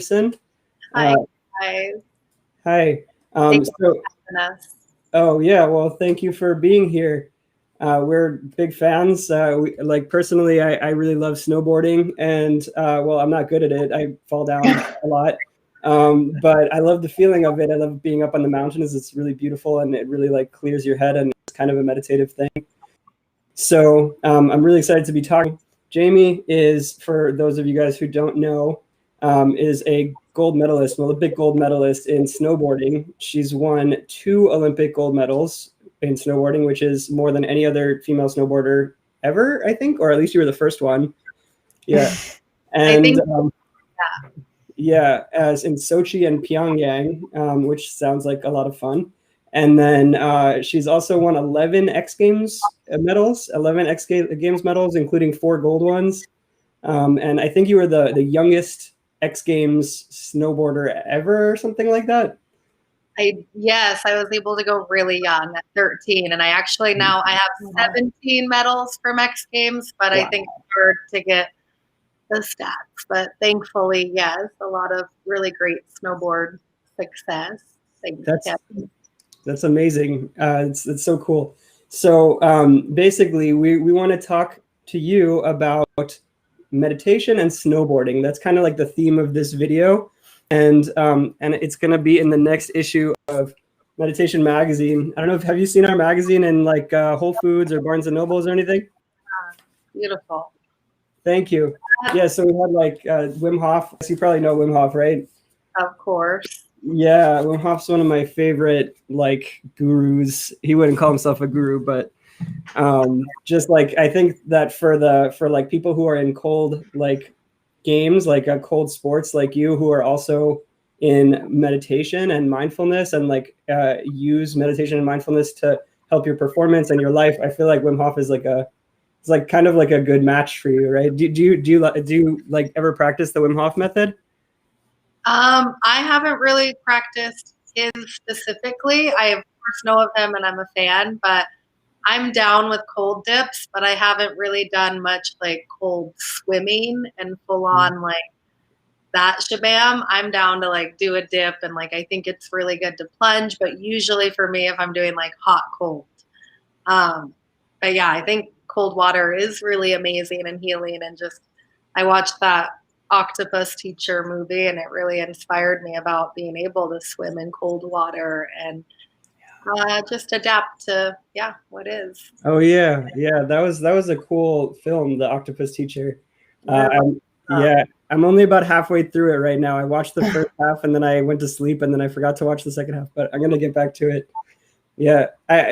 Anderson. Hi, Uh, guys. Hi. Thank you So, for having us. oh yeah, well, thank you for being here. We're big fans. Personally, I really love snowboarding, and well, I'm not good at it. I fall down a lot, but I love the feeling of it. I love being up on the mountains. It's really beautiful, and it really like clears your head, and it's kind of a meditative thing. So I'm really excited to be talking. Jamie is, for those of you guys who don't know, is a gold medalist, an Olympic gold medalist in snowboarding. She's won 2 Olympic gold medals in snowboarding, which is more than any other female snowboarder ever, I think, or at least you were the first one. Yeah. I And think, yeah, yeah, as in Sochi and Pyongyang, which sounds like a lot of fun. And then she's also won 11 X Games medals, 11 Games medals, including 4 gold ones. And I think you were the youngest X Games snowboarder ever, or something like that. yes, I was able to go really young at 13, and I actually now I have 17 medals from X Games, but I Wow. think it's hard to get the stats. But thankfully, yes, a lot of really great snowboard success. Thanks, That's Kevin. that's amazing. It's so cool. So basically, we want to talk to you about meditation and snowboarding. That's kind of like the theme of this video, and it's going to be in the next issue of Meditation Magazine. I don't know if have you seen our magazine in like Whole Foods or Barnes and Nobles or anything? Beautiful. Thank you. Yeah, so we had like Wim Hof. You probably know Wim Hof, right? Of course. Yeah, Wim Hof's one of my favorite like gurus. He wouldn't call himself a guru, but just like I think that for like people who are in cold like games, like cold sports, like you, who are also in meditation and mindfulness, and like use meditation and mindfulness to help your performance and your life, I feel like Wim Hof is like it's like kind of like a good match for you, right? Do you like ever practice the Wim Hof method? I haven't really practiced his specifically. I of course know of him and I'm a fan, but I'm down with cold dips, but I haven't really done much like cold swimming and full on like that shabam. I'm down to like do a dip and like I think it's really good to plunge, but usually for me if I'm doing like hot cold. Um but yeah, I think cold water is really amazing and healing and just I watched that octopus teacher movie and it really inspired me about being able to swim in cold water and just adapt to what is. Oh yeah, that was a cool film, The Octopus Teacher. Yeah. Yeah, I'm only about halfway through it right now. I watched the first half and then I went to sleep and then I forgot to watch the second half, but I'm gonna get back to it. Yeah,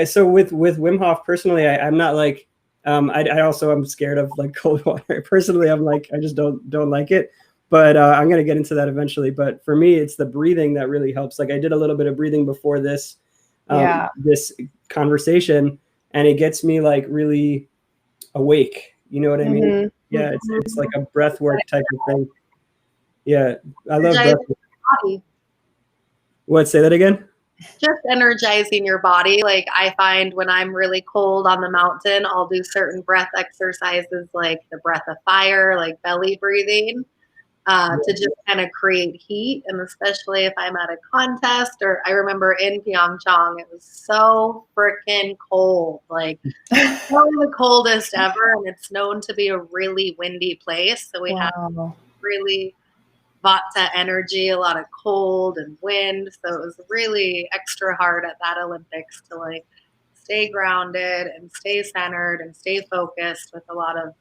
so with Wim Hof personally, I'm not like I also am scared of like cold water. Personally, I'm like I just don't like it, but I'm gonna get into that eventually. But for me, it's the breathing that really helps. Like I did a little bit of breathing before this conversation, and it gets me like really awake. You know what I mean? Mhm. Yeah, it's like a breath work type of thing. Yeah, I love breath. Energizing your body. What? Say that again? Just energizing your body. Like I find when I'm really cold on the mountain, I'll do certain breath exercises like the breath of fire, like belly breathing, to just kind of create heat. And especially if I'm at a contest or I remember in Pyeongchang, it was so freaking cold, like probably the coldest ever. And it's known to be a really windy place. So we had Wow. really Vata energy, a lot of cold and wind. So it was really extra hard at that Olympics to like stay grounded and stay centered and stay focused with a lot of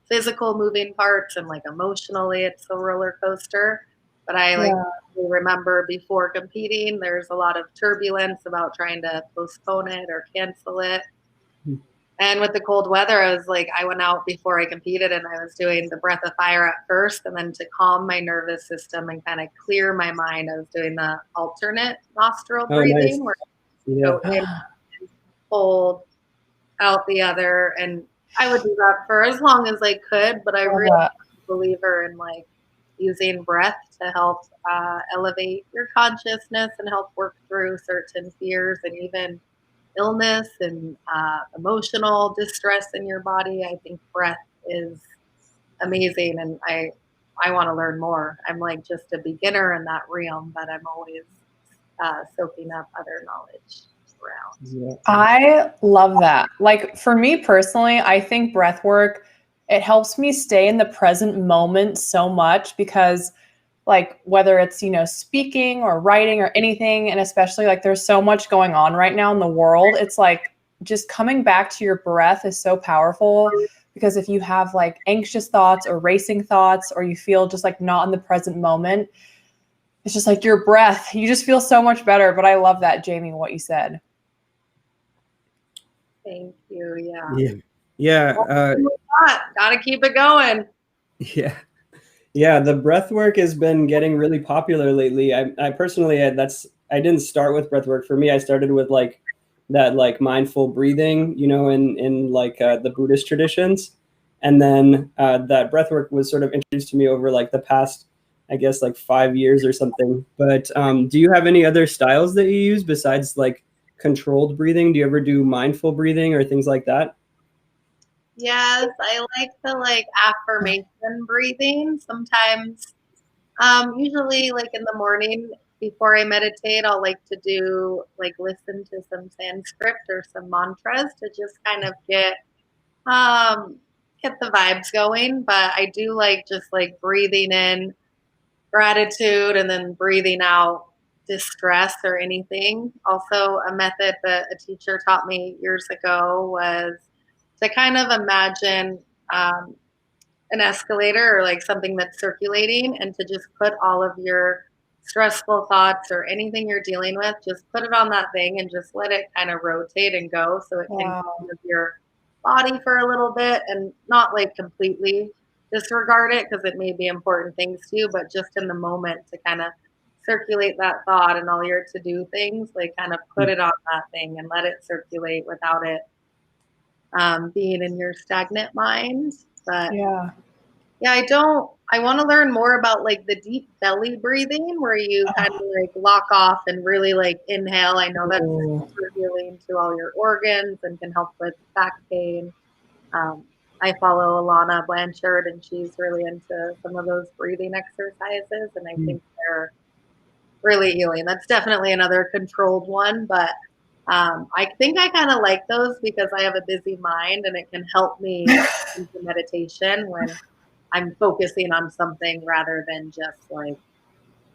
physical moving parts and like emotionally it's a roller coaster. But I like remember before competing, there's a lot of turbulence about trying to postpone it or cancel it. And with the cold weather, I was like, I went out before I competed and I was doing the breath of fire at first. And then to calm my nervous system and kind of clear my mind, I was doing the alternate nostril breathing Nice. where I Yeah. go in, hold, out the other. And I would do that for as long as I could. But I really am a believer in like using breath to help elevate your consciousness and help work through certain fears and even illness and emotional distress in your body. I think breath is amazing. And I I want to learn more. I'm like just a beginner in that realm, but I'm always soaking up other knowledge around. Yeah. I love that. Like for me personally, I think breath work, it helps me stay in the present moment so much because like whether it's, speaking or writing or anything, and especially like there's so much going on right now in the world, it's like just coming back to your breath is so powerful because if you have like anxious thoughts or racing thoughts or you feel just like not in the present moment, it's just like your breath, you just feel so much better. But I love that, Jamie, what you said. Thank you. Yeah. Yeah. Yeah. Gotta keep it going. Yeah. Yeah. The breath work has been getting really popular lately. I personally, I didn't start with breath work. For me, I started with like that, like mindful breathing, in like the Buddhist traditions. And then that breath work was sort of introduced to me over like the past, I guess, like 5 years or something. But do you have any other styles that you use besides like controlled breathing? Do you ever do mindful breathing or things like that? Yes, I like the like affirmation breathing. Sometimes, usually like in the morning before I meditate, I'll like to do like listen to some Sanskrit or some mantras to just kind of um get the vibes going. But I do like just like breathing in gratitude and then breathing out distress or anything. Also, a method that a teacher taught me years ago was to kind of imagine um, an escalator or like something that's circulating and to just put all of your stressful thoughts or anything you're dealing with, just put it on that thing and just let it kind of rotate and go so it can Wow. come with your body for a little bit and not like completely disregard it because it may be important things to you, but just in the moment to kind of circulate that thought and all your to do things, like kind of put it on that thing and let it circulate without it being in your stagnant mind. But Yeah. yeah, I want to learn more about like the deep belly breathing where you kind of like lock off and really like inhale. I know that's Oh. super healing to all your organs and can help with back pain. Um, I follow Alana Blanchard and she's really into some of those breathing exercises and I think they're really healing. That's definitely another controlled one, but I think I kind of like those because I have a busy mind and it can help me into meditation when I'm focusing on something rather than just like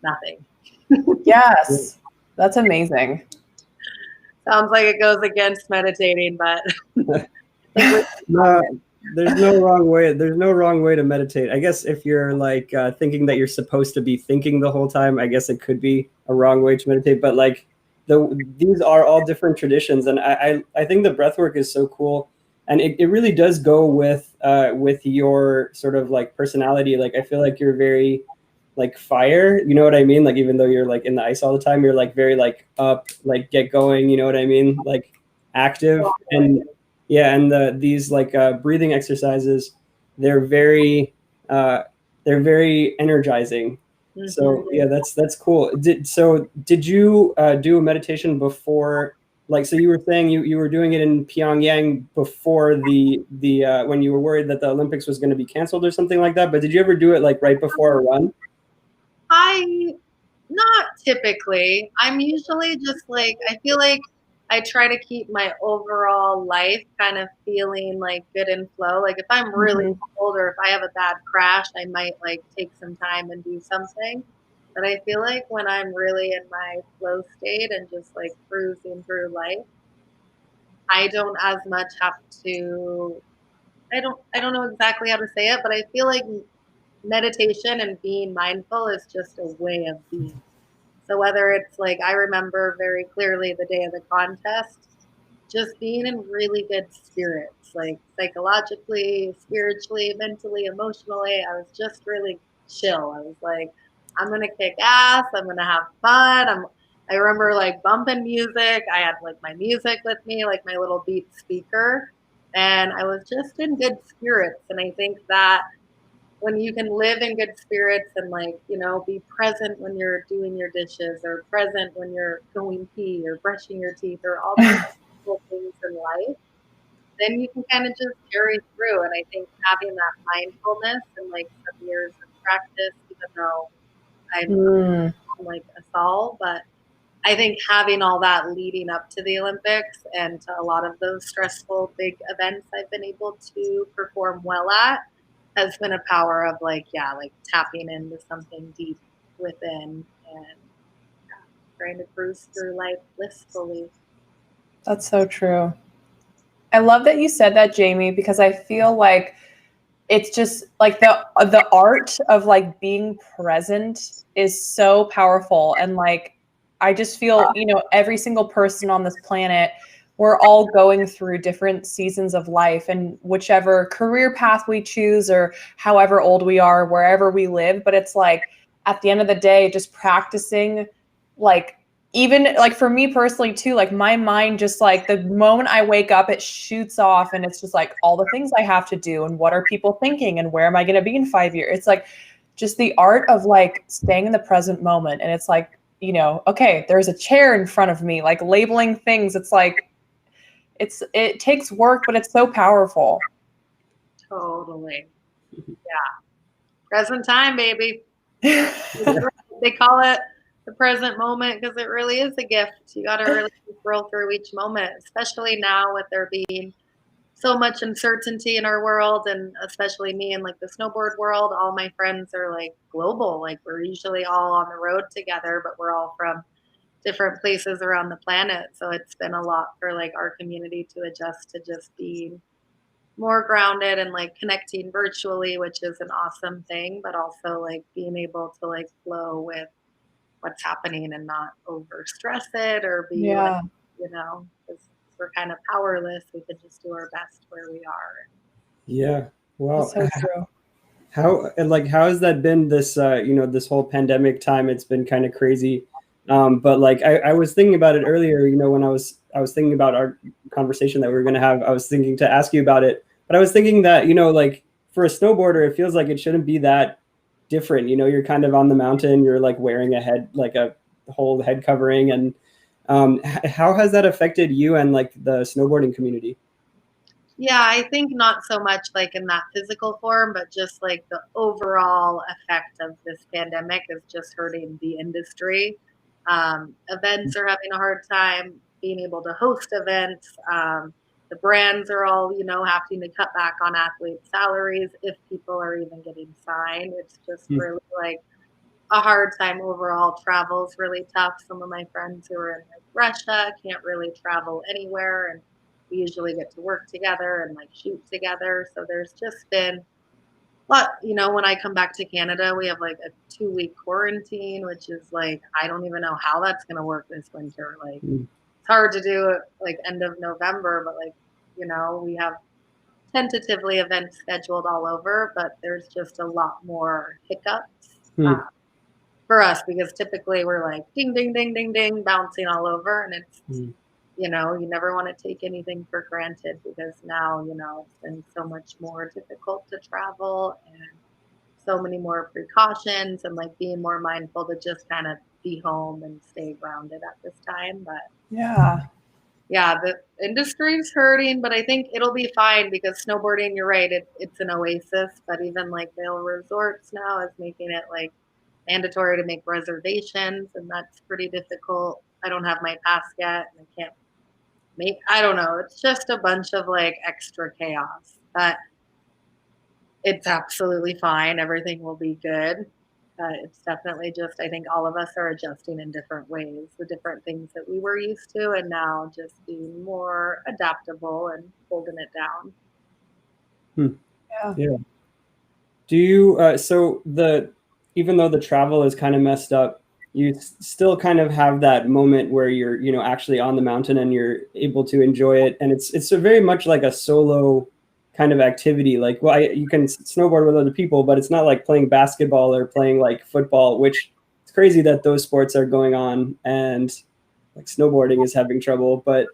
nothing. Yes. That's amazing. Sounds like it goes against meditating, but I think No, there's no wrong way. There's no wrong way to meditate. I guess if you're like thinking that you're supposed to be thinking the whole time, I guess it could be a wrong way to meditate. But like these are all different traditions, and I think the breath work is so cool, and it really does go with your sort of like personality. Like I feel like you're very like fire, you know what I mean? Like even though you're like in the ice all the time, you're like very like up, like get going, you know what I mean? Like active. And yeah, and these like breathing exercises, they're very uh, they're very energizing. So yeah, that's cool. Did you do a meditation before? Like, so you were saying you were doing it in Pyongyang before the when you were worried that the Olympics was going to be canceled or something like that. But did you ever do it like right before a run? I not typically. I'm usually just like I feel like I try to keep my overall life kind of feeling like good and flow. Like if I'm really cold or if I have a bad crash, I might like take some time and do something. But I feel like when I'm really in my flow state and just like cruising through life, I don't as much have to I don't know exactly how to say it, but I feel like meditation and being mindful is just a way of being. So whether it's like I remember very clearly the day of the contest, just being in really good spirits, like psychologically, spiritually, mentally, emotionally, I was just really chill. I was like, I'm gonna kick ass, I'm gonna have fun. I remember like bumping music. I had like my music with me, like my little beat speaker, and I was just in good spirits. And I think that when you can live in good spirits and like be present when you're doing your dishes or present when you're going pee or brushing your teeth or all these little things in life, then you can kind of just carry through. And I think having that mindfulness and like some years of practice, even though I'm like a Saul, but I think having all that leading up to the Olympics and to a lot of those stressful big events I've been able to perform well at has been a power of like tapping into something deep within and trying to cruise through life blissfully. That's so true. I love that you said that, Jamie, because I feel like it's just like the art of like being present is so powerful. And like, I just feel, every single person on this planet, we're all going through different seasons of life and whichever career path we choose or however old we are, wherever we live. But it's like, at the end of the day, just practicing, like, even like for me personally too, like my mind just like the moment I wake up, it shoots off and it's just like all the things I have to do and what are people thinking and where am I going to be in 5 years? It's like just the art of like staying in the present moment. And it's like, okay, there's a chair in front of me, like labeling things. It's like, it takes work, but it's so powerful. Totally. Yeah. Present time, baby. They call it the present moment because it really is a gift. You got to really roll through each moment, especially now with there being so much uncertainty in our world, and especially me in like the snowboard world. All my friends are like global. Like we're usually all on the road together, but we're all from different places around the planet. So it's been a lot for like our community to adjust to just being more grounded and like connecting virtually, which is an awesome thing, but also like being able to like flow with what's happening and not over stress it or be like, because we're kind of powerless. We could just do our best where we are. Yeah. Wow. That's so true. How has that been this, this whole pandemic time? It's been kind of crazy. But like, I was thinking about it earlier, when I was thinking about our conversation that we were going to have, I was thinking to ask you about it, but I was thinking that, like for a snowboarder, it feels like it shouldn't be that different. You're kind of on the mountain, you're like wearing a whole head covering. And how has that affected you and like the snowboarding community? Yeah, I think not so much like in that physical form, but just like the overall effect of this pandemic is just hurting the industry. Events are having a hard time being able to host events. The brands are all, having to cut back on athletes' salaries if people are even getting signed. It's just really like a hard time overall. Travel's really tough. Some of my friends who are in like Russia can't really travel anywhere, and we usually get to work together and like shoot together. So there's just been a lot, when I come back to Canada, we have like a 2-week quarantine, which is like, I don't even know how that's going to work this winter. Like it's hard to do it like end of November, but like, we have tentatively events scheduled all over, but there's just a lot more hiccups for us because typically we're like ding, ding, ding, ding, ding, bouncing all over. And it's, you never want to take anything for granted because now, it's been so much more difficult to travel and so many more precautions and like being more mindful to just kind of be home and stay grounded at this time. But yeah, the industry's hurting, but I think it'll be fine because snowboarding, you're right, it's an oasis, but even like Vail Resorts now is making it like mandatory to make reservations, and that's pretty difficult. I don't have my pass yet, and I can't I don't know. It's just a bunch of like extra chaos, but it's absolutely fine. Everything will be good. It's definitely just, I think all of us are adjusting in different ways, the different things that we were used to, and now just being more adaptable and holding it down. Yeah. Do you, even though the travel is kind of messed up, you still kind of have that moment where you're, actually on the mountain and you're able to enjoy it. And it's very much like a solo kind of activity. Like, well, you can snowboard with other people, but it's not like playing basketball or playing like football, which it's crazy that those sports are going on and like snowboarding is having trouble. But,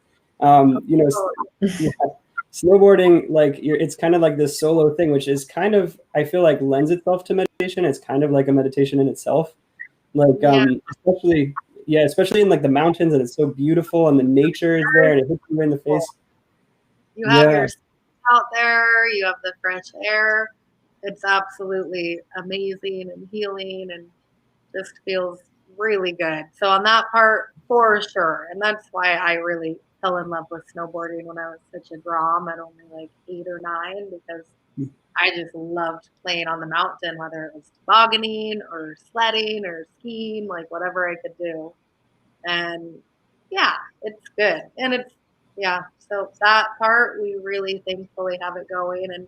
snowboarding, like it's kind of like this solo thing, which is kind of, I feel like lends itself to meditation. It's kind of like a meditation in itself. Like, especially in like the mountains, and it's so beautiful and the nature is there and it hits you in the face. You have your out there, you have the fresh air. It's absolutely amazing and healing and just feels really good. So on that part, for sure. And that's why I really fell in love with snowboarding when I was such a drom at only like 8 or 9, because I just loved playing on the mountain, whether it was tobogganing or sledding or skiing, like whatever I could do. And yeah, it's good. And it's, yeah, so that part, we really thankfully have it going. And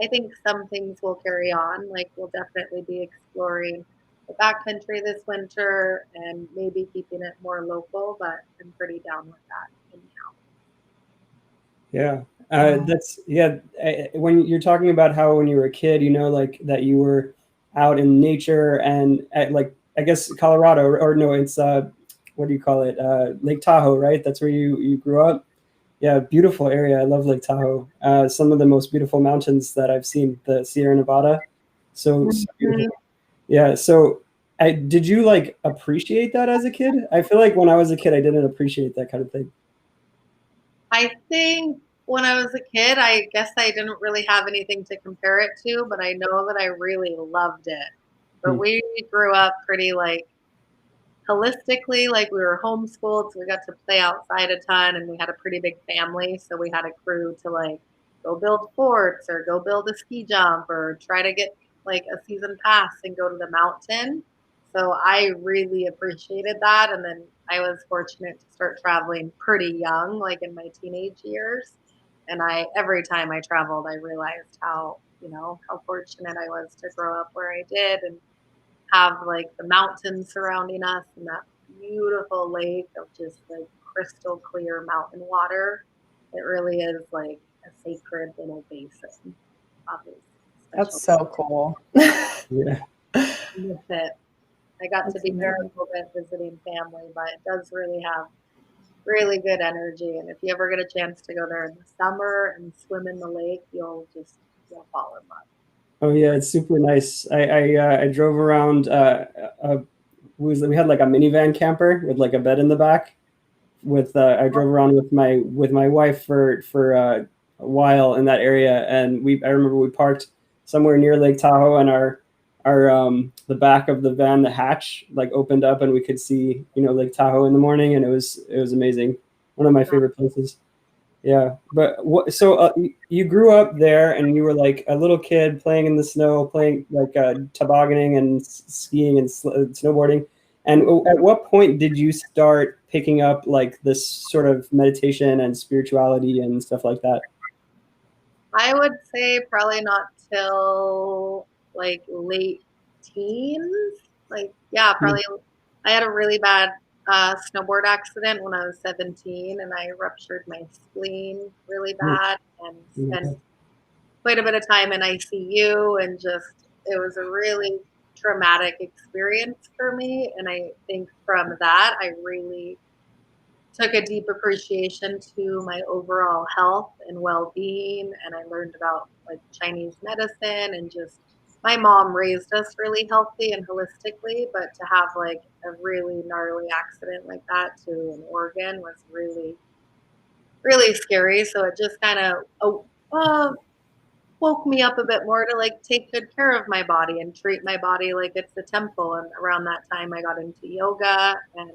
I think some things will carry on. Like we'll definitely be exploring the backcountry this winter and maybe keeping it more local, but I'm pretty down with that anyhow. Yeah. That's yeah. When you're talking about how when you were a kid, like that you were out in nature and at like I guess Colorado or no, it's what do you call it? Lake Tahoe, right? That's where you grew up. Yeah, beautiful area. I love Lake Tahoe. Some of the most beautiful mountains that I've seen, the Sierra Nevada. So beautiful. Mhm. Yeah. So did you like appreciate that as a kid? I feel like when I was a kid, I didn't appreciate that kind of thing. I think when I was a kid, I guess I didn't really have anything to compare it to, but I know that I really loved it. But Hmm. we grew up pretty like holistically, like we were homeschooled, so we got to play outside a ton, and we had a pretty big family, so we had a crew to like go build forts or go build a ski jump or try to get like a season pass and go to the mountain. So I really appreciated that, and then I was fortunate to start traveling pretty young, like in my teenage years. And I every time I traveled, I realized how, how fortunate I was to grow up where I did and have like the mountains surrounding us and that beautiful lake of just like crystal clear mountain water. It really is like a sacred little basin, obviously. That's Special so cool. Yeah. with it. I got to That's be there a amazing. little bit visiting family, but it does really have really good energy. And if you ever get a chance to go there in the summer and swim in the lake, you'll fall in love. Oh yeah, it's super nice. I drove around. We had like a minivan camper with like a bed in the back. I drove around with my wife for a while in that area, and I remember we parked somewhere near Lake Tahoe, and our the back of the van, the hatch like opened up, and we could see Lake Tahoe in the morning, and it was amazing. One of my favorite places. Yeah, but you grew up there, and you were like a little kid playing in the snow, playing like tobogganing and skiing and snowboarding. And at what point did you start picking up like this sort of meditation and spirituality and stuff like that? I would say probably not till like late teens. Like, yeah, Mm, probably. I had a really bad snowboard accident when I was 17, and I ruptured my spleen really mm, bad and spent mm. quite a bit of time in ICU. And just, it was a really traumatic experience for me. And I think from that, I really took a deep appreciation to my overall health and well-being, and I learned about like Chinese medicine, and just my mom raised us really healthy and holistically, but to have like a really gnarly accident like that to an organ was really really scary. So it just kind of woke me up a bit more to like take good care of my body and treat my body like it's a temple. And around that time I got into yoga, and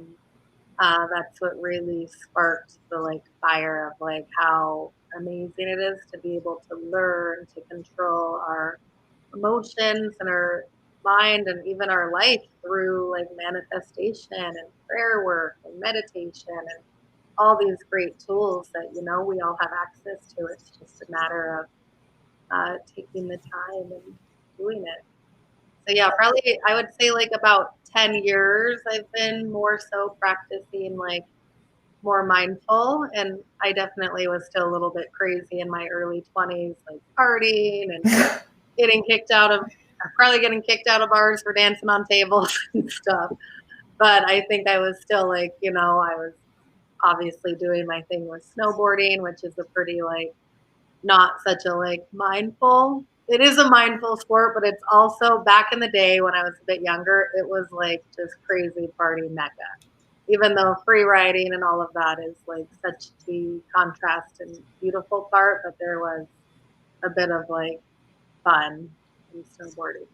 that's what really sparked the like fire of like how amazing it is to be able to learn to control our emotions and our mind and even our life through like manifestation and prayer work and meditation and all these great tools that we all have access to. It's just a matter of taking the time and doing it. So yeah, probably I would say like about 10 years I've been more so practicing like more mindful, and I definitely was still a little bit crazy in my early 20s, like partying and getting kicked out of probably getting kicked out of bars for dancing on tables and stuff. But I think I was still like, I was obviously doing my thing with snowboarding, which is a pretty like not such a like mindful. It is a mindful sport, but it's also back in the day when I was a bit younger, it was like just crazy party mecca. Even though free riding and all of that is like such the contrast and beautiful part, but there was a bit of like fun in snowboarding.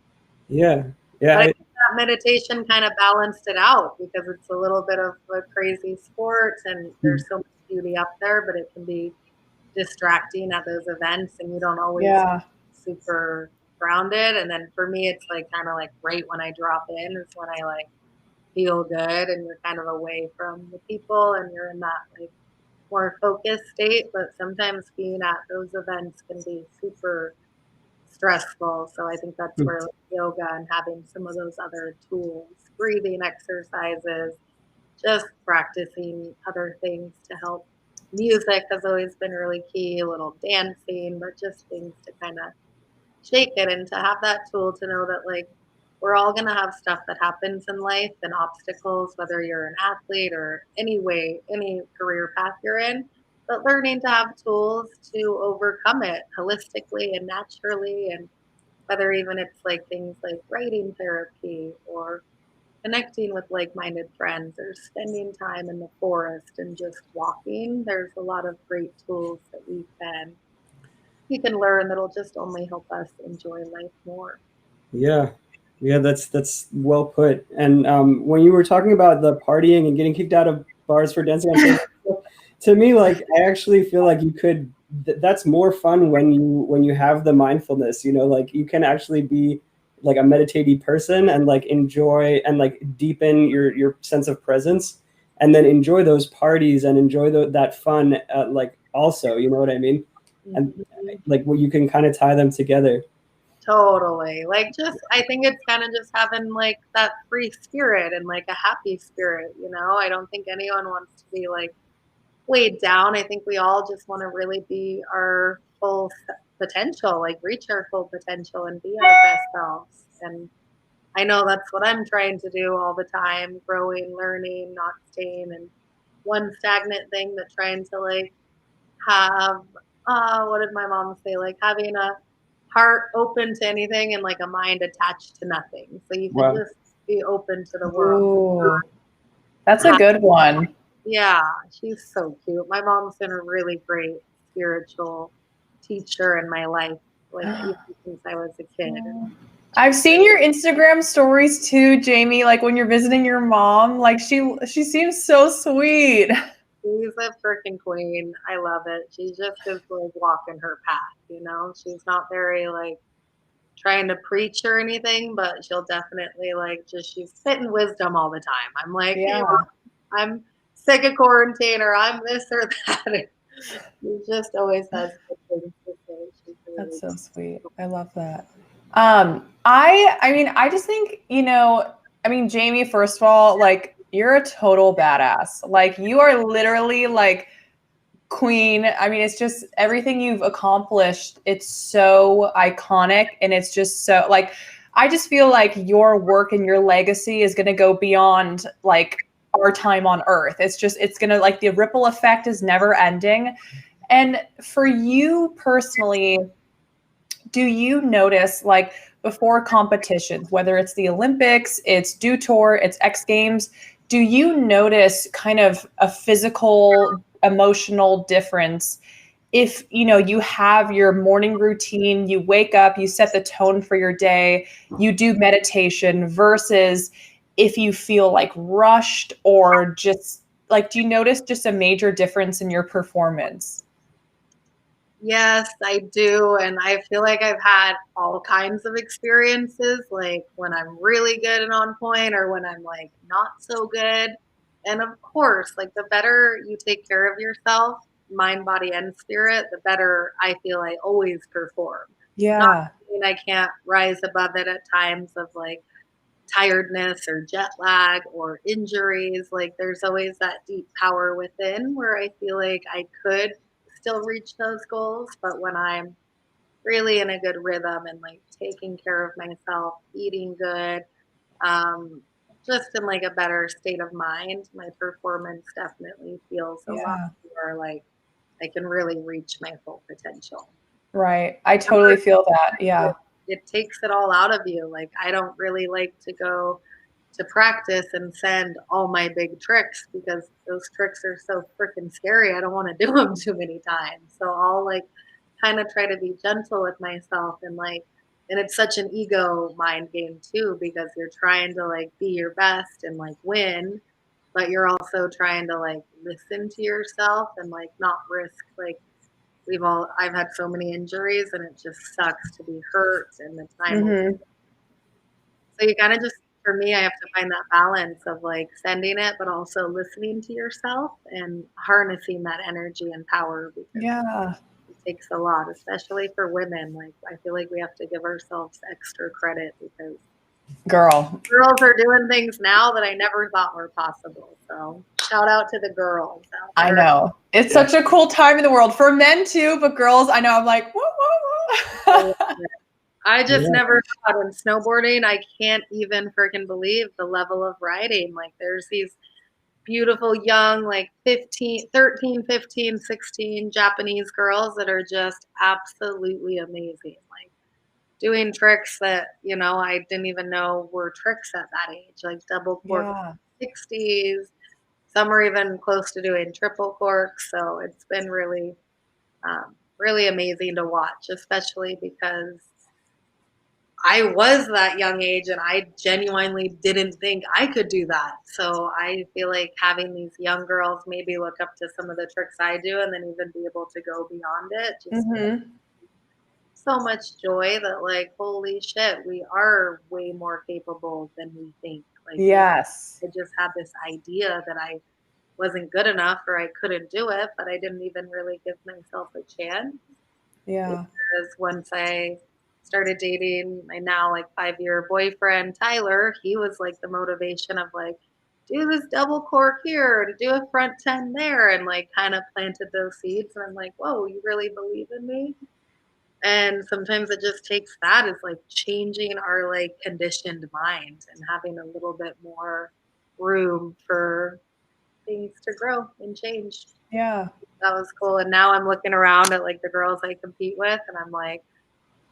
Yeah. But Yeah. I think that meditation kind of balanced it out because it's a little bit of a crazy sport and there's so much beauty up there, but it can be distracting at those events and you don't always Yeah. super grounded. And then for me, it's like kind of like right when I drop in is when I like feel good and you're kind of away from the people and you're in that like more focused state. But sometimes being at those events can be super stressful. So I think that's where like, yoga and having some of those other tools, breathing exercises, just practicing other things to help. Music has always been really key, a little dancing, but just things to kind of shake it and to have that tool to know that like we're all going to have stuff that happens in life and obstacles, whether you're an athlete or any way, any career path you're in, but learning to have tools to overcome it holistically and naturally. And whether even it's like things like writing therapy or connecting with like-minded friends or spending time in the forest and just walking, there's a lot of great tools that we can learn that'll just only help us enjoy life more. Yeah. Yeah, that's well put. And when you were talking about the partying and getting kicked out of bars for dancing on stage, to me, like I actually feel like you could. That's more fun when you have the mindfulness. You know, like you can actually be like a meditative person and like enjoy and like deepen your sense of presence, and then enjoy those parties and enjoy that fun. Like also, you know what I mean? And like well, you can kind of tie them together. Totally. Like just I think it's kind of just having like that free spirit and like a happy spirit, you know? I don't think anyone wants to be like weighed down. I think we all just want to really be our full potential, like reach our full potential and be our best selves. And I know that's what I'm trying to do all the time, growing, learning, not staying in one stagnant thing, but trying to like have what did my mom say? Like having a heart open to anything and like a mind attached to nothing. So you can Wow. just be open to the world. Ooh, that's a good one. Yeah, she's so cute. My mom's been a really great spiritual teacher in my life, like even since I was a kid. I've seen your Instagram stories too, Jamie, like when you're visiting your mom. Like she seems so sweet. She's a freaking queen. I love it. She just is like walking her path, you know? She's not very like trying to preach or anything, but she'll definitely like just she's spitting wisdom all the time. I'm like, hey, Yeah. Mom, I'm sick of quarantine or I'm this or that. She just always has good things to say. She's really That's so sweet. I love that. I mean, I just think, I mean, Jamie, first of all, like you're a total badass. Like you are literally like queen. I mean, it's just everything you've accomplished. It's so iconic and it's just so like I just feel like your work and your legacy is going to go beyond like our time on earth. It's going to like the ripple effect is never ending. And for you personally, do you notice like before competitions, whether it's the Olympics, it's Dew Tour, it's X Games, do you notice kind of a physical, emotional difference if you have your morning routine, you wake up, you set the tone for your day, you do meditation versus if you feel like rushed or just like, do you notice just a major difference in your performance? Yes, I do. And I feel like I've had all kinds of experiences, like when I'm really good and on point, or when I'm like not so good. And of course, like the better you take care of yourself, mind, body, and spirit, the better I feel I always perform. Not Yeah. saying I can't rise above it at times of like tiredness or jet lag or injuries. Like there's always that deep power within where I feel like I could still reach those goals. But when I'm really in a good rhythm and like taking care of myself, eating good, um, just in like a better state of mind, my performance definitely feels a lot Yeah. more like I can really reach my full potential. Right. I totally feel that. Yeah. It takes it all out of you. Like I don't really like to go to practice and send all my big tricks because those tricks are so freaking scary. I don't want to do them too many times. So I'll like kind of try to be gentle with myself and like And it's such an ego mind game too, because you're trying to like be your best and like win, but you're also trying to like listen to yourself and like not risk like I've had so many injuries and it just sucks to be hurt and the time will. Mm-hmm. So you kind of just, for me, I have to find that balance of like sending it, but also listening to yourself and harnessing that energy and power, because Yeah. it takes a lot, especially for women. Like I feel like we have to give ourselves extra credit because Girl. girls are doing things now that I never thought were possible. So shout out to the girls out I there. know. It's such a cool time in the world for men too, but girls, I know I'm like, woo, woo, woo. I just never thought in snowboarding, I can't even freaking believe the level of riding. Like there's these beautiful young, like 13, 15, 16 Japanese girls that are just absolutely amazing. Like doing tricks that, you know, I didn't even know were tricks at that age, like double cork Yeah. 60s. Some are even close to doing triple corks. So it's been really, really amazing to watch, especially because I was that young age and I genuinely didn't think I could do that. So I feel like having these young girls maybe look up to some of the tricks I do and then even be able to go beyond it, just Mm-hmm. so much joy that like, holy shit, we are way more capable than we think. Like Yes. I just had this idea that I wasn't good enough or I couldn't do it, but I didn't even really give myself a chance. Yeah. Because once I started dating my now like 5-year boyfriend, Tyler, he was like the motivation of like, do this double cork here, to do a front 10 there, and like kind of planted those seeds. And I'm like, whoa, you really believe in me? And sometimes it just takes that as like changing our like conditioned mind and having a little bit more room for things to grow and change. Yeah. That was cool. And now I'm looking around at like the girls I compete with and I'm like,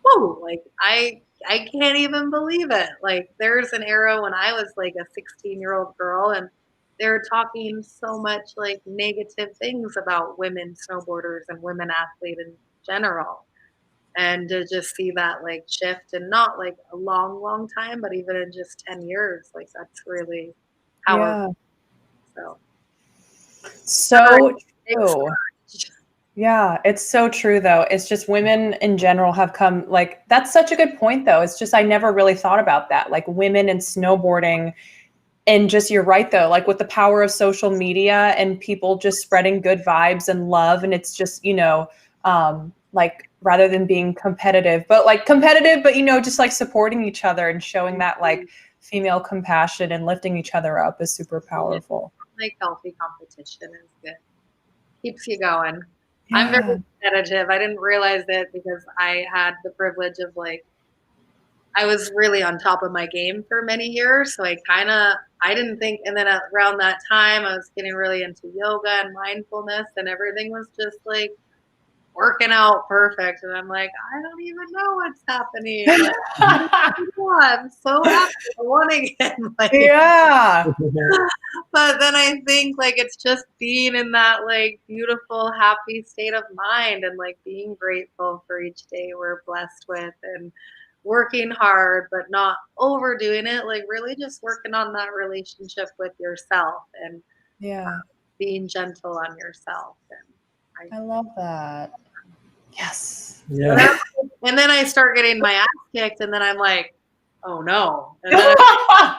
whoa, like I can't even believe it. Like there's an era when I was like a 16-year-old girl and they're talking so much like negative things about women snowboarders and women athletes in general. And to just see that like shift and not like a long, long time, but even in just 10 years, like that's really powerful. Yeah. So So thanks. true. Yeah, it's so true though. It's just women in general have come like that's such a good point though. It's just I never really thought about that. Like women in snowboarding and just you're right though, like with the power of social media and people just spreading good vibes and love and it's just, like rather than being competitive, but just like supporting each other and showing that like female compassion and lifting each other up is super powerful. Like healthy competition is good. Keeps you going. I'm very Yeah. competitive. I didn't realize it because I had the privilege of like I was really on top of my game for many years. So I didn't think, and then around that time, I was getting really into yoga and mindfulness, and everything was just like working out perfect. And I'm like, I don't even know what's happening. Like, oh, I'm so happy. I won again. Like, Yeah. but then I think like it's just being in that like beautiful, happy state of mind and like being grateful for each day we're blessed with and working hard, but not overdoing it. Like really just working on that relationship with yourself and Yeah. being gentle on yourself. And I love that. Yes. Yeah. and then I start getting my ass kicked, and then I'm like, oh no. And then I'm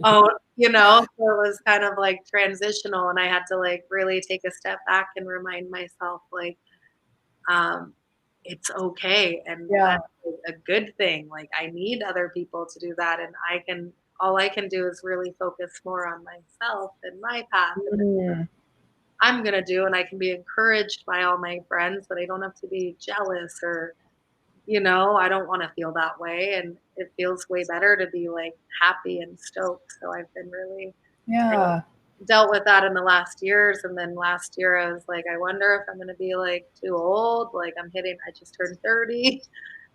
oh, so it was kind of like transitional, and I had to like really take a step back and remind myself like, um, it's okay, and Yeah. that's a good thing. Like I need other people to do that, and all I can do is really focus more on myself and my path and Mm. I'm gonna do, and I can be encouraged by all my friends, but I don't have to be jealous or I don't want to feel that way. And it feels way better to be like happy and stoked. So I've been really Yeah. dealt with that in the last years. And then last year I was like, I wonder if I'm going to be like too old. Like I just turned 30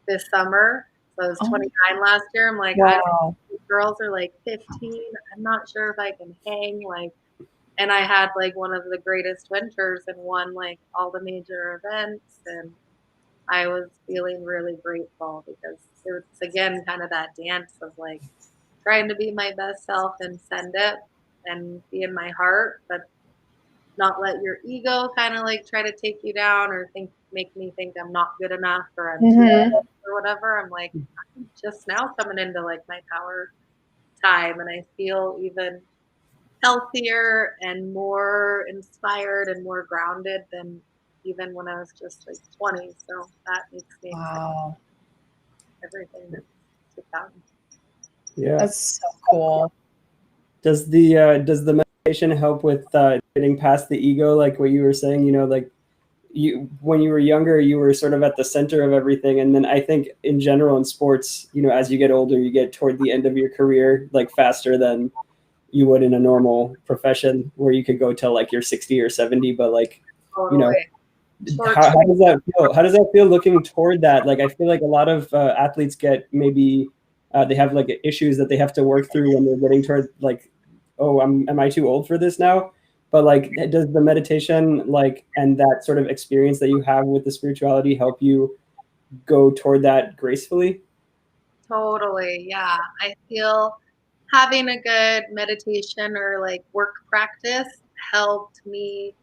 this summer. So I was Oh, 29 last year. I'm like, I don't wow. these girls are like 15. I'm not sure if I can hang. Like, and I had like one of the greatest winters and won like all the major events. And I was feeling really grateful because it's again kind of that dance of like trying to be my best self and send it and be in my heart, but not let your ego kind of like try to take you down or make me think I'm not good enough or I'm too Mm-hmm. good or whatever. I'm like, I'm just now coming into like my power time, and I feel even healthier and more inspired and more grounded than even when I was just like 20. So that makes me excited Wow. everything that's to come. Yeah. That's so cool. Does the meditation help with getting past the ego, like what you were saying? You know, like you when you were younger, you were sort of at the center of everything, and then I think in general in sports, you know, as you get older, you get toward the end of your career like faster than you would in a normal profession where you could go till like you're 60 or 70, but like, you know, Totally. Short how does that feel? How does that feel looking toward that? Like, I feel like a lot of athletes get maybe they have like issues that they have to work through when they're getting toward like, oh, am I too old for this now? But like, does the meditation like and that sort of experience that you have with the spirituality help you go toward that gracefully? Totally. Yeah. I feel having a good meditation or like work practice helped me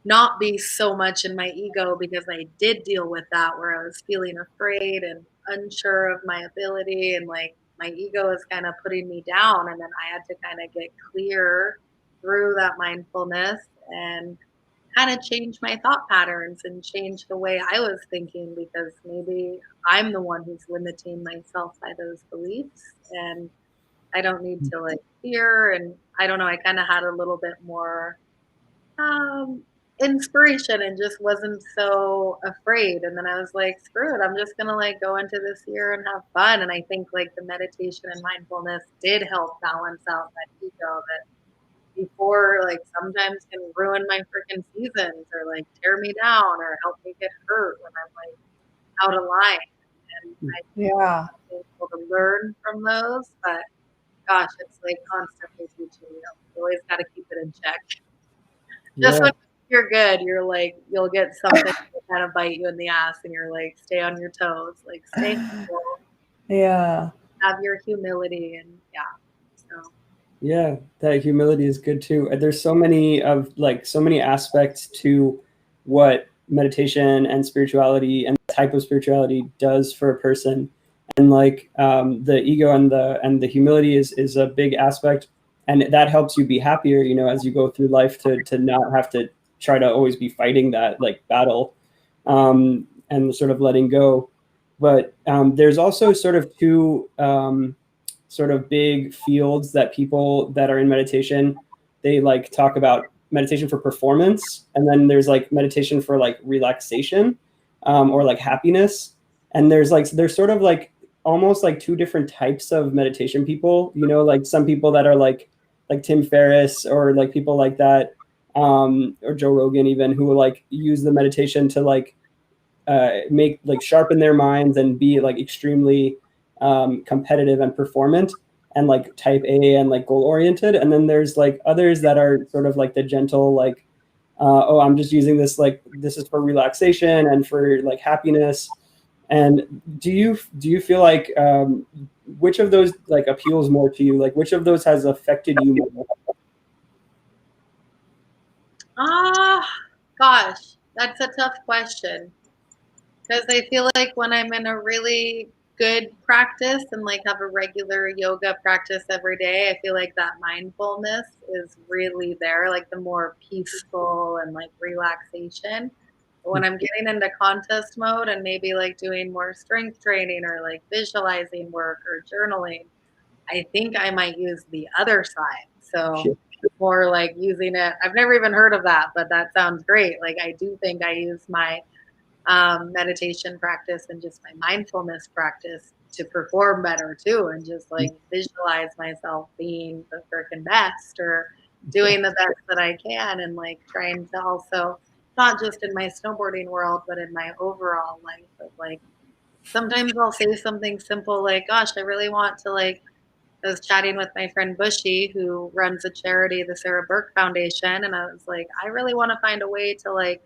not be so much in my ego, because I did deal with that where I was feeling afraid and unsure of my ability, and like my ego is kind of putting me down, and then I had to kind of get clear through that mindfulness and kind of change my thought patterns and change the way I was thinking, because maybe I'm the one who's limiting myself by those beliefs, and I don't need to like fear. And I don't know, I kind of had a little bit more um, inspiration and just wasn't so afraid. And then I was like, screw it, I'm just gonna like go into this year and have fun. And I think like the meditation and mindfulness did help balance out that ego that before like sometimes can ruin my freaking seasons or like tear me down or help me get hurt when I'm like out of line. And I Yeah. think able to learn from those, but gosh, it's like constantly teaching you. You always got to keep it in check. Just Yeah. when you're good, you're like, you'll get something to kind of bite you in the ass, and you're like, stay on your toes, like stay humble, Yeah. have your humility, and yeah. So Yeah, that humility is good too. There's so many aspects to what meditation and spirituality and the type of spirituality does for a person. And like the ego and the humility is a big aspect, and that helps you be happier, you know, as you go through life to not have to try to always be fighting that like battle, and sort of letting go. But there's also sort of two sort of big fields that people that are in meditation, they like talk about meditation for performance, and then there's like meditation for like relaxation, or like happiness. And there's sort of like almost like two different types of meditation people, you know, like some people that are like Tim Ferriss or like people like that, or Joe Rogan even, who will like use the meditation to like make like sharpen their minds and be like extremely competitive and performant and like type A and like goal oriented. And then there's like others that are sort of like the gentle, like, oh, I'm just using this, like, this is for relaxation and for like happiness. And do you feel like which of those like appeals more to you? Like which of those has affected you more? ah, gosh, that's a tough question. Because I feel like when I'm in a really good practice and like have a regular yoga practice every day, I feel like that mindfulness is really there, like the more peaceful and like relaxation. But when I'm getting into contest mode and maybe like doing more strength training or like visualizing work or journaling, I think I might use the other side. So more like using it. I've never even heard of that, but that sounds great. Like I do think I use my meditation practice and just my mindfulness practice to perform better too, and just like visualize myself being the freaking best or doing the best that I can, and like trying to also not just in my snowboarding world but in my overall life of like sometimes I'll say something simple like, gosh, I really want to like, I was chatting with my friend Bushy, who runs a charity, the Sarah Burke Foundation, and I was like, I really want to find a way to like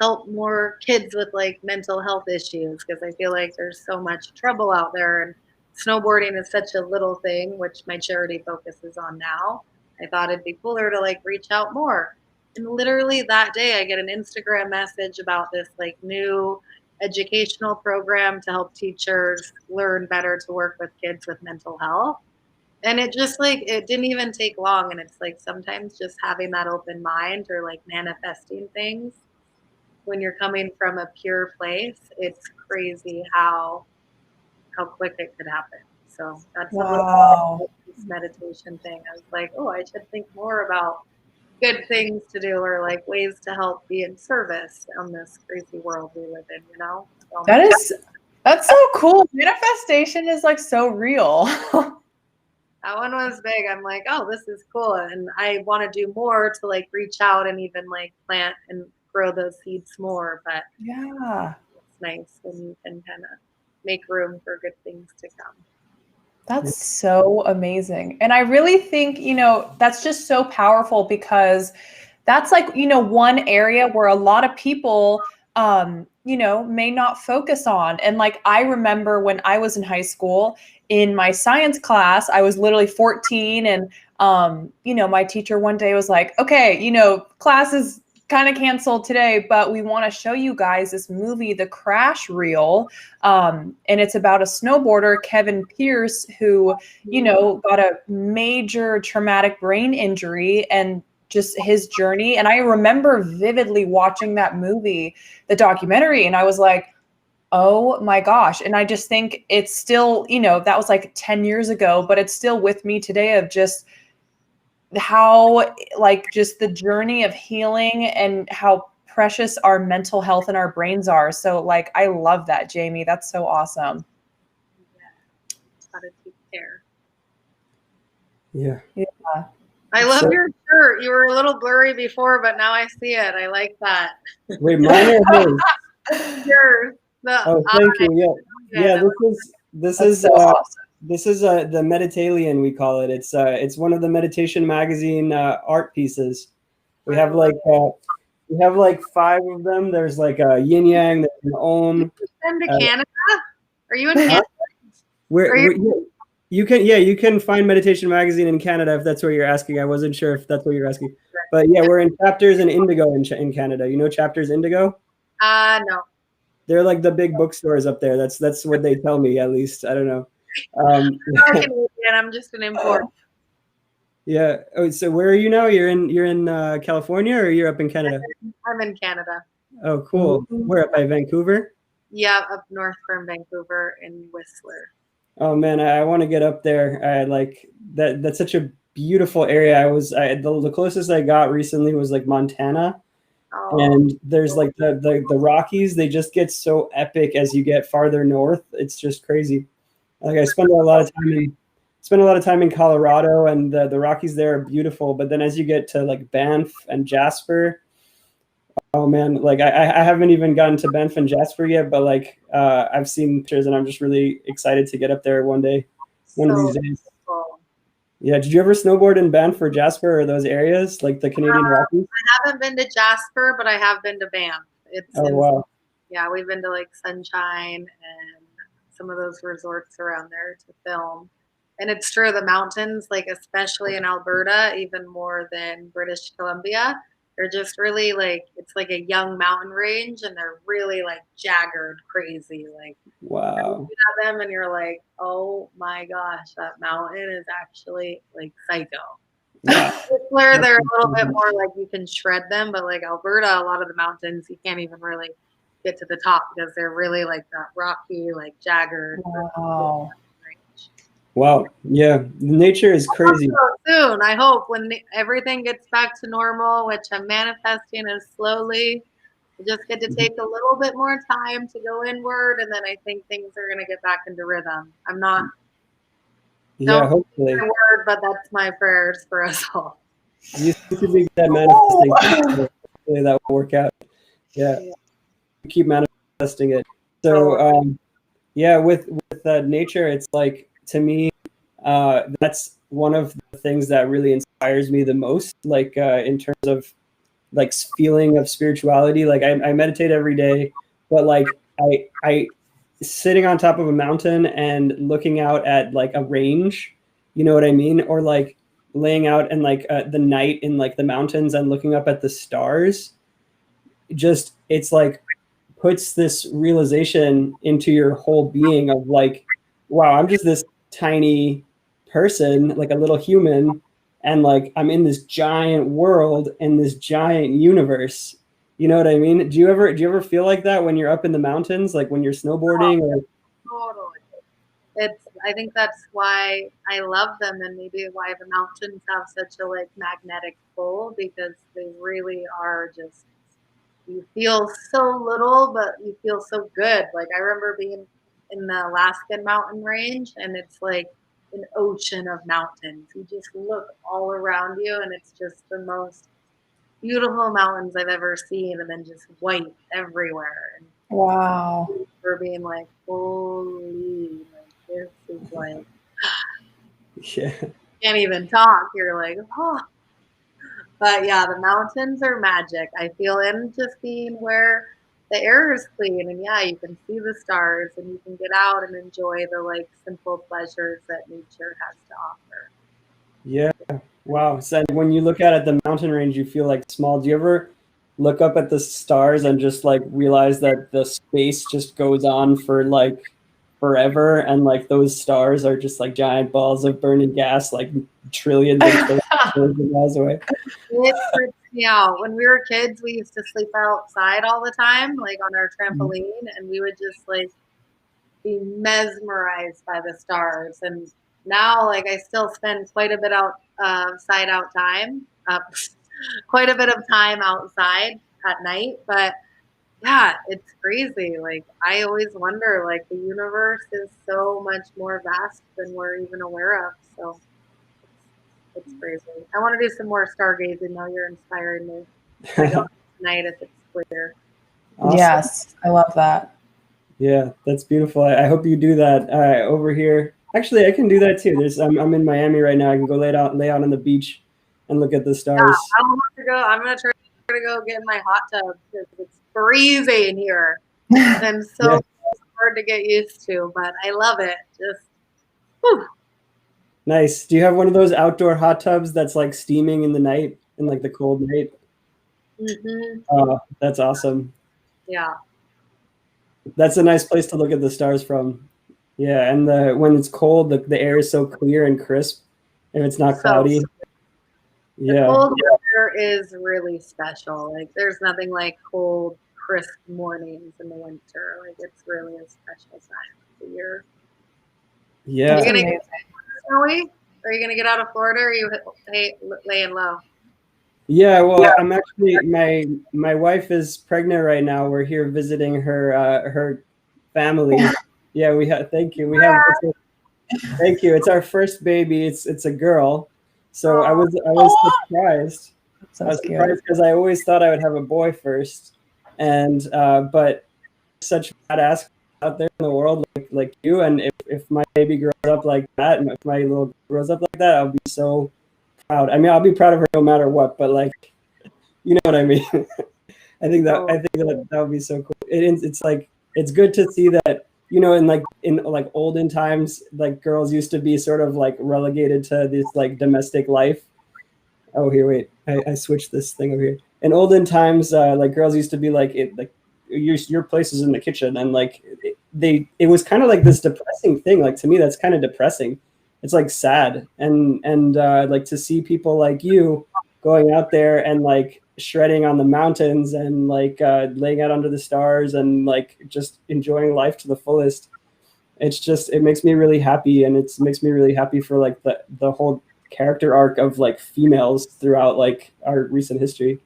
help more kids with like mental health issues, because I feel like there's so much trouble out there, and snowboarding is such a little thing, which my charity focuses on now. I thought it'd be cooler to like reach out more. And literally that day I get an Instagram message about this like new educational program to help teachers learn better to work with kids with mental health. And it just like, it didn't even take long. And it's like sometimes just having that open mind or like manifesting things when you're coming from a pure place, it's crazy how quick it could happen. So that's a Wow. little this meditation thing. I was like, oh, I should think more about good things to do or like ways to help be in service on this crazy world we live in, you know? So, That's so cool. Manifestation is like so real. that one was big. I'm like, oh, this is cool. And I want to do more to like reach out and even like plant and grow those seeds more. But Yeah. it's nice when you can kind of make room for good things to come. That's so amazing. And I really think, that's just so powerful because that's like, one area where a lot of people, may not focus on. And like, I remember when I was in high school in my science class, I was literally 14 and, my teacher one day was like, okay, class is kind of canceled today, but we want to show you guys this movie, The Crash Reel. And it's about a snowboarder, Kevin Pierce, who, got a major traumatic brain injury and just his journey. And I remember vividly watching that movie, the documentary, and I was like, oh my gosh. And I just think it's still, that was like 10 years ago, but it's still with me today of just how like just the journey of healing and how precious our mental health and our brains are. So like, I love that, Jamie. That's so awesome. Yeah. How to take care. Yeah. Yeah. I love your shirt. You were a little blurry before, but now I see it. I like that. Wait, mine or his? Yours. Oh, thank you. Yeah. This is so awesome. This is the Meditalian, we call it. It's one of the meditation magazine art pieces. We have like 5 of them. There's like a yin yang, there's an om. Send to Canada? Are you in Canada? You can find Meditation Magazine in Canada if that's what you're asking. I wasn't sure if that's what you're asking, but yeah, we're in Chapters and Indigo in Canada. You know Chapters Indigo? No. They're like the big bookstores up there. That's what they tell me, at least. I don't know. I'm just an import. Yeah. Oh, so where are you now? You're in California, or you're up in Canada? I'm in Canada. Oh, cool. Where, up by Vancouver? Yeah, up north from Vancouver in Whistler. Oh man, I want to get up there. I like that. That's such a beautiful area. The closest I got recently was like Montana. Oh. And there's like the Rockies. They just get so epic as you get farther north. It's just crazy. Like I spend a lot of time in Colorado, and the Rockies there are beautiful. But then as you get to like Banff and Jasper, oh man, like I haven't even gotten to Banff and Jasper yet, but like I've seen pictures, and I'm just really excited to get up there one day, one of these days. Cool. Yeah, did you ever snowboard in Banff or Jasper or those areas, like the Canadian Rockies? I haven't been to Jasper, but I have been to Banff. Wow. Yeah, we've been to like Sunshine and some of those resorts around there to film. And it's true, the mountains, like especially in Alberta, even more than British Columbia, they're just really like, it's like a young mountain range, and they're really like jagged, crazy. Like, wow. You look at them and you're like, oh my gosh, that mountain is actually like psycho. Yeah. Whistler, they're a little bit more like you can shred them, but like Alberta, a lot of the mountains you can't even really get to the top because they're really like that rocky, like jagged. Wow. Wow. Yeah. Nature is crazy. Soon, I hope, when everything gets back to normal, which I'm manifesting as slowly. I just get to take a little bit more time to go inward, and then I think things are going to get back into rhythm. I'm not. Yeah, hopefully. My word, but that's my prayers for us all. You seem to be that manifesting. Hopefully that will work out. Yeah. Keep manifesting it. So, with nature, it's like, to me, that's one of the things that really inspires me the most. Like in terms of like feeling of spirituality. Like I meditate every day, but like I sitting on top of a mountain and looking out at like a range, you know what I mean? Or like laying out in like the night in like the mountains and looking up at the stars. Just it's like puts this realization into your whole being of like, wow, I'm just this tiny person, like a little human, and like I'm in this giant world and this giant universe. You know what I mean? Do you ever feel like that when you're up in the mountains, like when you're snowboarding or Totally. I think that's why I love them, and maybe why the mountains have such a like magnetic pull, because they really are just, you feel so little, but you feel so good. Like I remember being in the Alaskan mountain range, and it's like an ocean of mountains. You just look all around you, and it's just the most beautiful mountains I've ever seen, and then just white everywhere. And Wow. for being like, holy, like this is like, yeah. can't even talk. You're like, oh. But yeah, the mountains are magic. I feel in just being where the air is clean, and yeah, you can see the stars, and you can get out and enjoy the like simple pleasures that nature has to offer. Yeah. Wow. So when you look out at the mountain range, you feel like small. Do you ever look up at the stars and just like realize that the space just goes on for like forever, and like those stars are just like giant balls of burning gas, like trillions and trillions of miles away? It trips me out. When we were kids, we used to sleep outside all the time, like on our trampoline, and we would just like be mesmerized by the stars. And now, like, I still spend quite a bit outside out time, quite a bit of time outside at night. But yeah, it's crazy. Like, I always wonder, like, the universe is so much more vast than we're even aware of. So it's crazy. I want to do some more stargazing now. You're inspiring me. I go tonight if it's clear. Awesome. Yes, I love that. Yeah, that's beautiful. I hope you do that over here. Actually, I can do that too. I'm in Miami right now. I can go lay out on the beach and look at the stars. Yeah, I want to go. I'm gonna try to go get in my hot tub because it's freezing here, and so Yeah. hard to get used to. But I love it. Just whew. Nice. Do you have one of those outdoor hot tubs that's like steaming in the night, in like the cold night? Mm-hmm. Oh, that's awesome. Yeah. That's a nice place to look at the stars from. Yeah, and when it's cold, the air is so clear and crisp, and it's not cloudy. The Yeah. cold weather is really special. Like there's nothing like cold, crisp mornings in the winter. Like it's really a special time of the year. Yeah. Are you gonna get snowy? Are you gonna get out of Florida? Or are you laying low? Yeah, well, I'm actually my wife is pregnant right now. We're here visiting her family. Yeah, we have. Thank you. We have. Thank you. It's our first baby. It's a girl. So I was surprised. So I was surprised because I always thought I would have a boy first, and but such badass out there in the world like you. And if my baby grows up like that, and if my little girl grows up like that, I'll be so proud. I mean, I'll be proud of her no matter what. But like, you know what I mean. I think that would be so cool. It's like it's good to see that, you know, in like olden times, like girls used to be sort of like relegated to this like domestic life. Oh, here, wait, I switched this thing over here. In olden times, like girls used to be like your place is in the kitchen, and like it was kind of like this depressing thing. Like to me, that's kind of depressing. It's like sad, and like to see people like you going out there and like shredding on the mountains and like laying out under the stars and like just enjoying life to the fullest. It makes me really happy, and it makes me really happy for like the whole character arc of like females throughout like our recent history.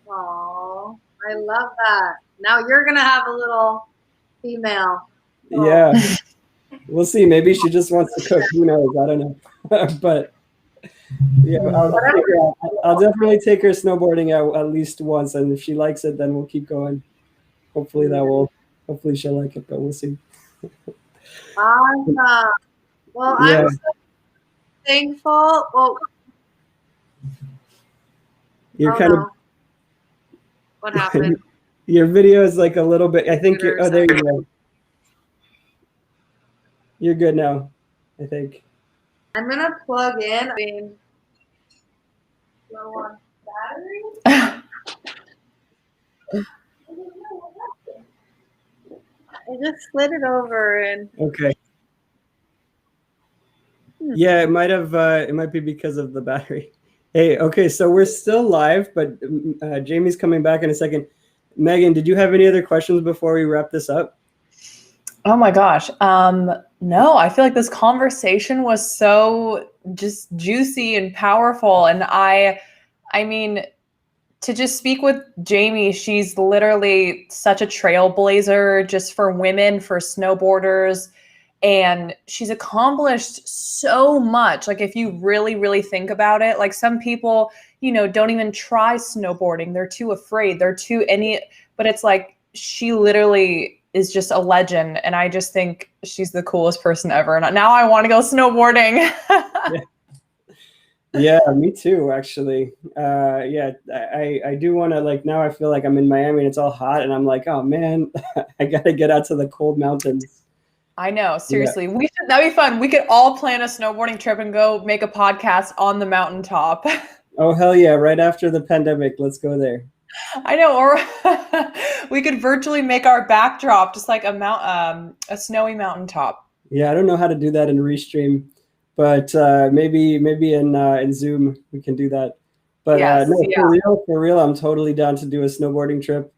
Oh, I love that. Now you're gonna have a little female. Oh. Yeah, we'll see. Maybe she just wants to cook. Who knows? I don't know. But yeah, I'll definitely take her snowboarding at least once, and if she likes it, then we'll keep going. Hopefully she'll like it, but we'll see. Awesome. Well, yeah. I'm so thankful. Well, you're kind of What happened? Your video is like a little bit, I think you're, oh, there you go. You're good now, I think. I'm going to plug in. I mean, low on battery? I just slid it over and. Okay. Yeah, it might be because of the battery. Hey, okay, so we're still live, but Jamie's coming back in a second. Megan, did you have any other questions before we wrap this up? Oh my gosh. No, I feel like this conversation was so just juicy and powerful. And I mean, to just speak with Jamie, she's literally such a trailblazer just for women, for snowboarders. And she's accomplished so much. Like if you really, really think about it, like some people, don't even try snowboarding. They're too afraid. But it's like she literally is just a legend. And I just think she's the coolest person ever. And now I want to go snowboarding. Yeah, me too, actually. I do want to, like, now I feel like I'm in Miami and it's all hot and I'm like, oh man, I got to get out to the cold mountains. I know, seriously. Yeah. That'd be fun. We could all plan a snowboarding trip and go make a podcast on the mountaintop. Oh, hell yeah. Right after the pandemic, let's go there. I know, or we could virtually make our backdrop just like a snowy mountaintop. Yeah, I don't know how to do that in Restream, but maybe in Zoom we can do that. But yes, for real, I'm totally down to do a snowboarding trip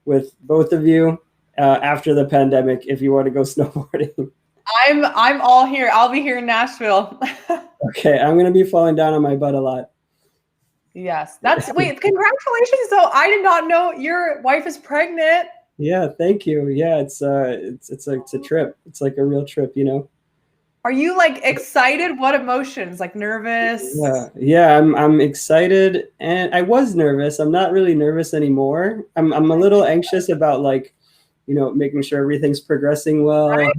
with both of you after the pandemic if you want to go snowboarding. I'm all here. I'll be here in Nashville. Okay, I'm gonna be falling down on my butt a lot. Yes, wait, congratulations though. I did not know your wife is pregnant. Yeah, thank you. Yeah, it's a trip. It's like a real trip, Are you like excited? What emotions? Like nervous? Yeah, I'm excited, and I was nervous. I'm not really nervous anymore. I'm a little anxious about like, making sure everything's progressing well. Right.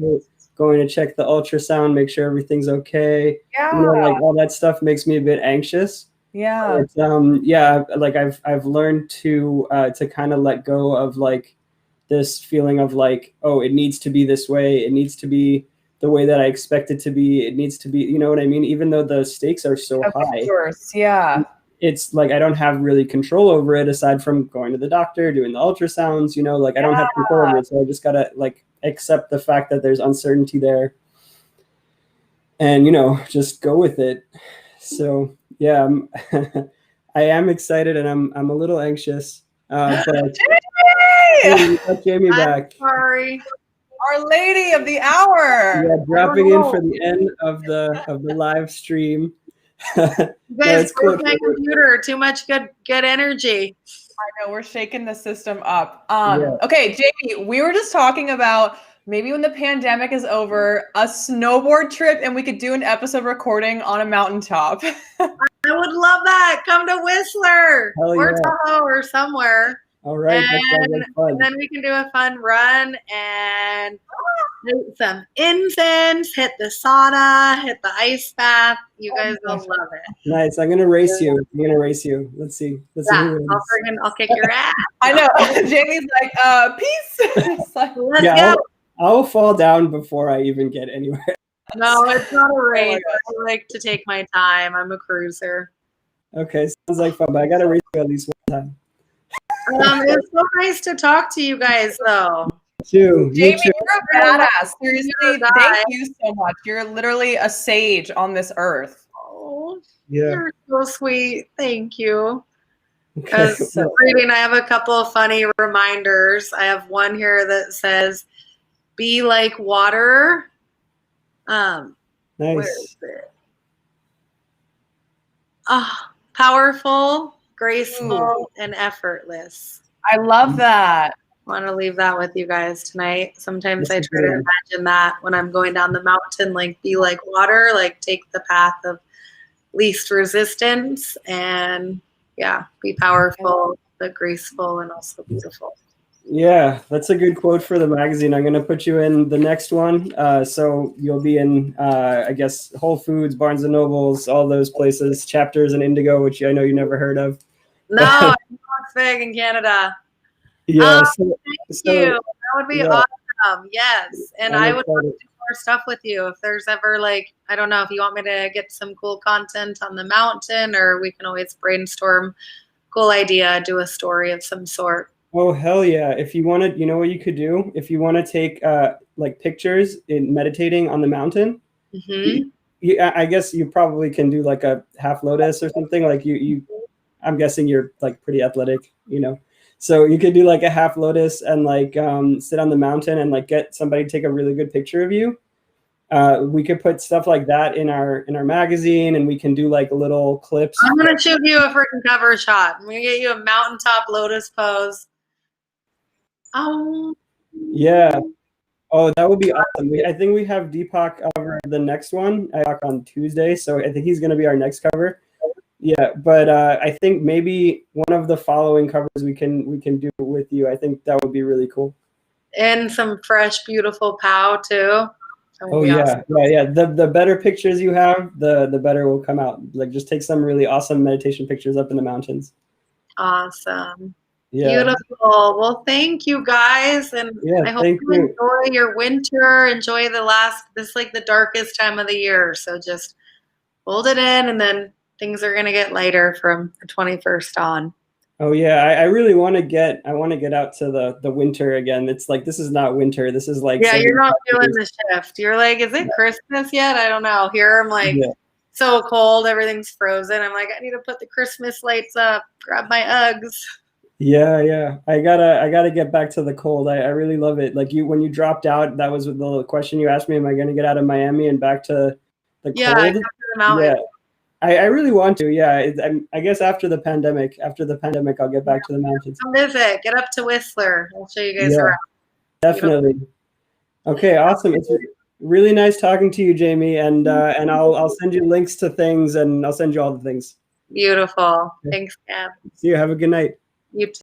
Going to check the ultrasound, make sure everything's okay. Yeah. Like all that stuff makes me a bit anxious. Yeah. But, like I've learned to kind of let go of like this feeling of like, oh, it needs to be this way. It needs to be the way that I expect it to be. It needs to be, you know what I mean? Even though the stakes are so high. Of course, yeah. It's like I don't have really control over it aside from going to the doctor, doing the ultrasounds, like I don't have control over it. So I just gotta like accept the fact that there's uncertainty there and, just go with it. So yeah, I am excited and I'm a little anxious. But Jamie back. I'm sorry. Our Lady of the Hour. Yeah, dropping in for the end of the live stream. You guys, where's my computer? Too much good energy. I know, we're shaking the system up. Okay, Jamie, we were just talking about maybe when the pandemic is over, a snowboard trip, and we could do an episode recording on a mountaintop. I would love that. Come to Whistler or Tahoe or somewhere. All right, and then we can do a fun run and hit some incense, hit the sauna, hit the ice bath. You guys will love it. Nice. I'm gonna race you. Let's see. I'll kick your ass. I know. Jamie's like, peace. Like, let's go. I'll fall down before I even get anywhere. No, it's not a race. I like to take my time. I'm a cruiser. Okay, sounds like fun, but I gotta race you at least one time. It's so nice to talk to you guys, though. Jamie, you're a badass. Seriously, thank you so much. You're literally a sage on this earth. Oh, yeah. You're so sweet. Thank you. As reading, I have a couple of funny reminders. I have one here that says, "Be like water." Nice. Where is it? Powerful, graceful, and effortless. I love that. I want to leave that with you guys tonight. Sometimes I try to imagine that when I'm going down the mountain, like be like water, like take the path of least resistance and be powerful, but graceful and also beautiful. Yeah, that's a good quote for the magazine. I'm going to put you in the next one. So you'll be in, I guess, Whole Foods, Barnes & Nobles, all those places, Chapters and Indigo, which I know you never heard of. No, it's big in Canada. Yeah. Thank you. That would be yeah, awesome. Yes. And I'm I would love excited. to do more stuff with you. If there's ever like, I don't know, if you want me to get some cool content on the mountain, or we can always brainstorm cool idea, do a story of some sort. Oh, hell yeah. If you want to, you know what you could do? If you want to take like pictures in meditating on the mountain, Mm-hmm. I guess you probably can do like a half lotus or something. Like I'm guessing you're like pretty athletic, you know. So you could do like a half lotus and like sit on the mountain and like get somebody to take a really good picture of you. We could put stuff like that in our magazine, and we can do like little clips. I'm gonna shoot you a freaking cover shot. I'm gonna get you a mountaintop lotus pose. Oh. Yeah. Oh, that would be awesome. I think we have Deepak over the next one. I talk on Tuesday, so I think he's going to be our next cover. Yeah, but I think maybe one of the following covers we can do with you. I think that would be really cool. And some fresh, beautiful POW too. Oh yeah, awesome. Yeah. The better pictures you have, the better will come out. Like just take some really awesome meditation pictures up in the mountains. Awesome. Yeah. Beautiful. Well, thank you guys, and yeah, I hope you enjoy your winter. Enjoy this is like the darkest time of the year. So just hold it in, and then things are gonna get lighter from the 21st on. Oh yeah, I really want to get out to the winter again. It's like this is not winter. This is like you're not doing the shift. You're like, is it Christmas yet? I don't know. Here I'm like so cold, everything's frozen. I'm like, I need to put the Christmas lights up, grab my Uggs. Yeah. I gotta get back to the cold. I really love it. Like when you dropped out, that was the question you asked me. Am I gonna get out of Miami and back to the cold? I come to the mountains. Yeah. I really want to. Yeah, I guess after the pandemic, I'll get back to the mountains. Come visit. Get up to Whistler. I'll show you guys around. Definitely. Okay, awesome. It's really nice talking to you, Jamie. And I'll send you links to things, and I'll send you all the things. Beautiful. Thanks, Gab. See you. Have a good night. You too.